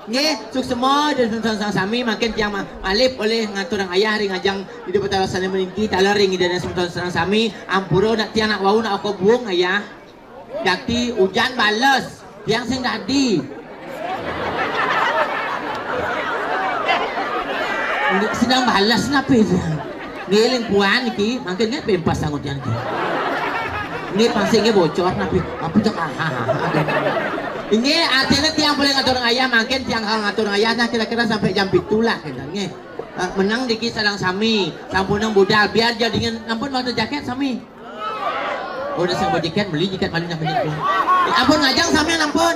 Nggih, suksema dan sami makin tiang malip oleh ngatur ang ayah ring ajang di depan talasan meninggi talaring ida dan sarang sami ampuro nak tiang nak wau nak aku buang ayah. Dakti hujan balas tiang sing dadi. Sedang balas napa itu? Ngiling puan iki makin nggak pempas sangut yang iki. Ini pasingnya bocor napa? Apa cak Ini artinya tiang boleh ngatur ayah makin tiang kalau ngatur ayah nah kira-kira sampai jam pitulah kita nge menang diki sadang sami sampunang budal biar jadinya ampun waktu jaket sami udah sang jaket beli jaket paling yang penting ampun ngajang sami ampun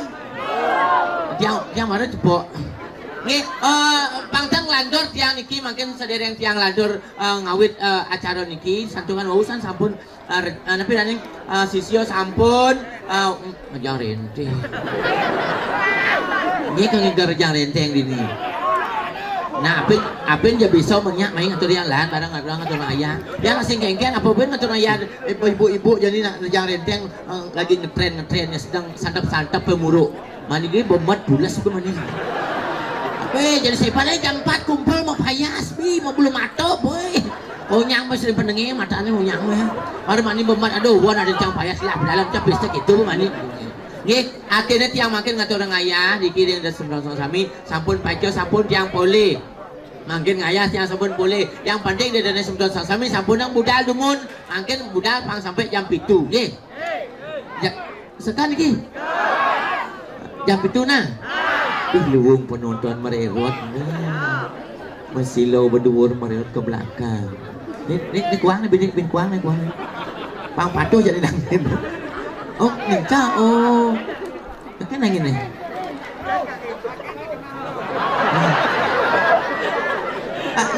tiang mana cepok nge pangtang landur tiang niki makin sedereng tiang landur ngawit acara niki santungan wausan sampun tapi daning sisio sampun ngajang rente ini kan ngajang rente yang dini nah apin dia bisa menyak main ngatur yang lain barang ngatur ayah yang asing kengken apa pun ngatur ayah ibu-ibu jadi ngajang rente lagi ngetren ya sedang santap pemuruk mani gini bomat bulas juga mani jadi saya pada jam 4 kumpul mau payas mau belum matop boy Hunyang mas sering pendengi matanya hunyang ya. Baru mani bemat aduh wan ada yang payah lah dalam capis gitu mani. Nggih, akhirnya tiang makin ngatur ngayah dikiring dan sembrong sami sampun paco sampun tiang pole. Makin ngayah tiang sampun pole. Yang penting dia dan sembrong sami sampun nang budal dumun. Makin budal pang sampai jam 7. Nggih. Ya, sekan iki. Jam 7 nah. Luwung penonton mererot. Masilaw berdua mererot ke belakang. Ini kuang nih, bin kuang nih kuang. Pang patuh jadi nangin. Oh, ninca, oh. Kan nangin nih.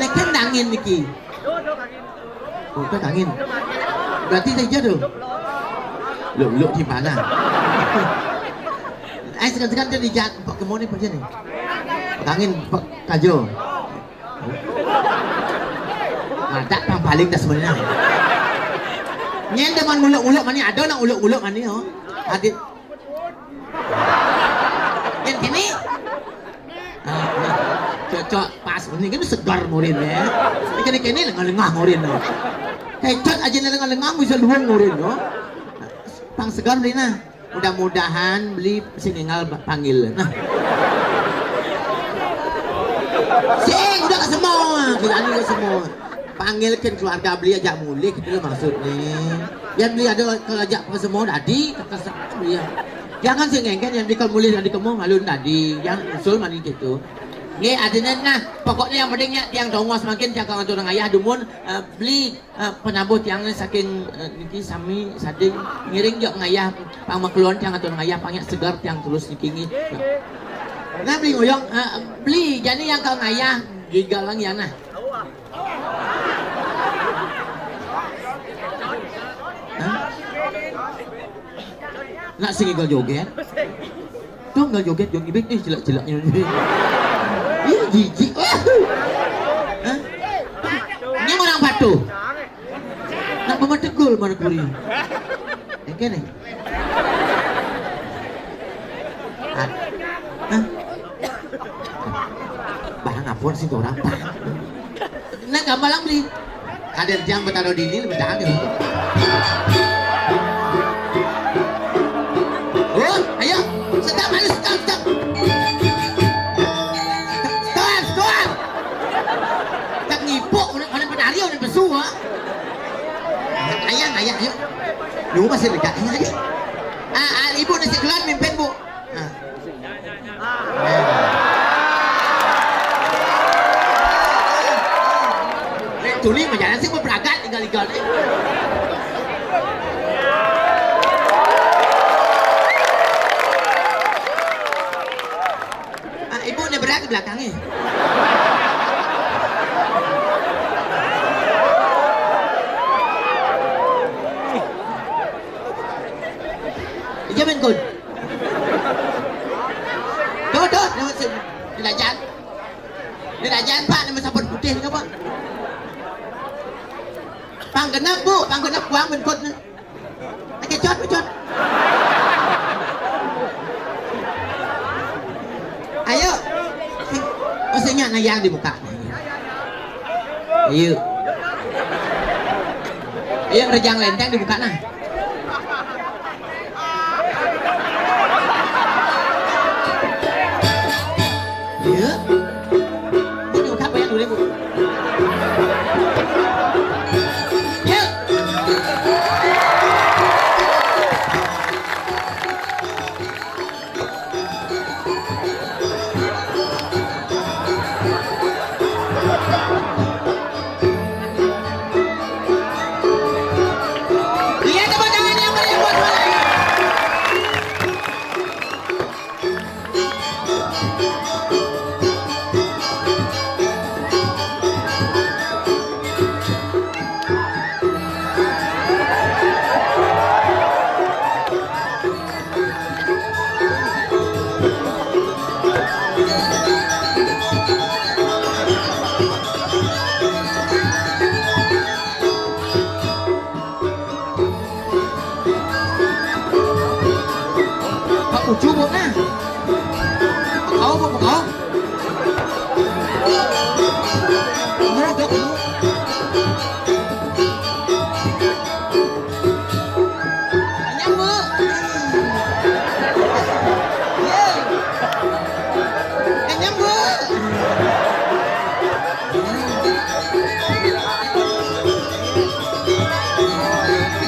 Nek kan nangin niki. Oh, kan nangin. Berarti saja tuh. Lu di mana? Sekarang jadi jahat. Pak kemana pergi nih? Nangin Pak Kajo. Ada yang paling dah sebenarnya. Nyen deman uluk-uluk mani ada nak uluk-uluk mani oh. Adit. Yang kini cocok pas ini kan segar murid ya. Ini kini lengah-lengah murid no. Kecot aja lengah-lengah bisa luang murid no. Pang segar beli nah. Mudah-mudahan beli singingal panggil. Nah. Sing udah ke semua, kita ini ke semua. Panggilkan keluarga beli ajak mulai gitu maksudnya. Yang beli ada kelajak ke semua tadi kata dia. Jangan sih ngengken yang dikal mulai dan dikemong ngalun tadi. Yang usul mani gitu. Nggih artinya nah pokoknya yang pentingnya tiang dongos makin tiang ngatur ayah dumun beli penabut yang saking niki sami sading ngiring jok ngayah pang makluan tiang ngatur ayah pangnya segar tiang tulus nikingi. Nah beli ngoyong beli jadi yang kau ngayah gigalang ya nah. Nak sing igal joget. Tuh enggak joget jong ibik jelek-jeleknya. Iya jijik. Hah? Ini orang batu. Nak pemategul mana kuri. Engke nih. Hah? Bah ngapun sih orang tah. Nah gambalang beli. Kader jam betaro dini lebih jangan gitu. Oh, ayo, sedang malu sedang. Setuan. Tak ngipuk, orang penari orang besua. Ayah, ayo. Lu masih dekat lagi. Ibu nasi keluar mimpin bu. Tuli majalan sih beragak tinggal-tinggal. Ibu udah berat di belakangnya. Jamin kun. Tuh, Dirajan Pak, nama saput putih ke Pak? Panggenap Bu, panggenap kuang benkot. Pecot. Ayo. Maksudnya nayang di muka. Iya. Yang rejang lenteng di muka nah. Iya. Bu di muka banyak dulu bu. Iya. Lihat tepuk tangan yang meriah buat Malaya. Pak Ucu bu nah. Kau bu kau. Mana dok bu? Anyam bu. Anyam bu.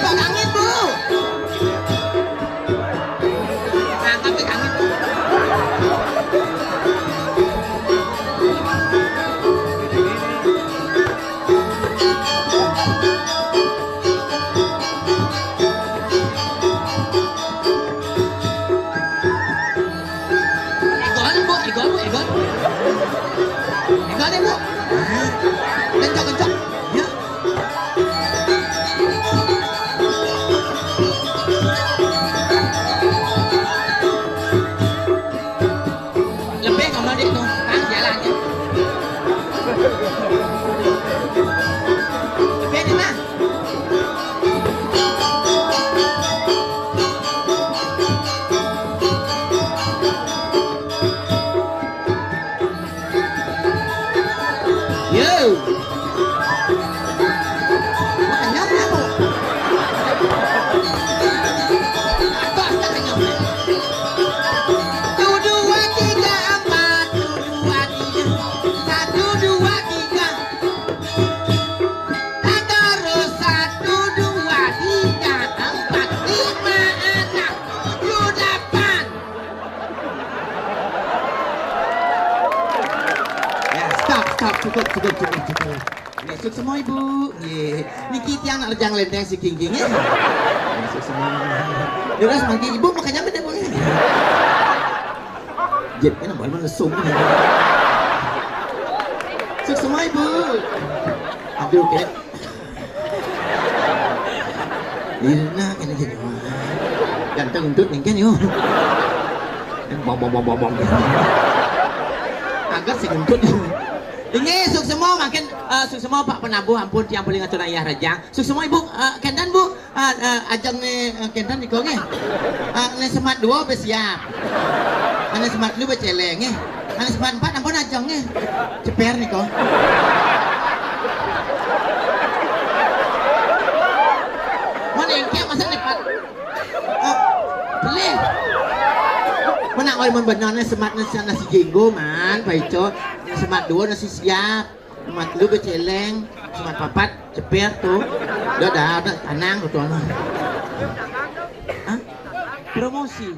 Kok angin bu? Angkat ke angin bu. Egon bu, egon bu, egon. Egon deh bu. Kencok, kencok. Ya. Lebih kamu adik tuh, kan jalannya. Lebih di mana? Yo. Makan nyamnya bu. Apa kata nyamnya? 1, 2, 3, 4, 1, 2, 3, 1, 2, 3. Dan terus 1, 2, 3, 4, 5, 6, 7, 8. Ya, stop, cukup. Masuk semua ibu. Ini kita anak lejang lenteng si king-king ya. Masuk semua. Yaudah semangki ibu makanya beda bu. Jepnya nambah melesung. Masuk semua ibu. Aduh kayak. Irna kena jadi. Ganteng untuk nih kan yuk. Bom. Agak sih untuk. Ini suk semua makin suk semua Pak Penabuh ampun yang paling ngatur ayah rejang. Suk semua ibu kendan bu ajang nih kendan di konge. Nih semat 2 bersiap. Nih semat 2 berceleng nih. Nih semat 4 ampun ajang nih. Ceper nih kok. Mana yang kia masa nih Pak? Boleh. Mana oi mun benarnya semat nasi jenggo man, paico. Semat 2 nasi siap, semat 3 berceleng, semat 4 ceper tuh. Udah tenang tuh. Hah? Promosi.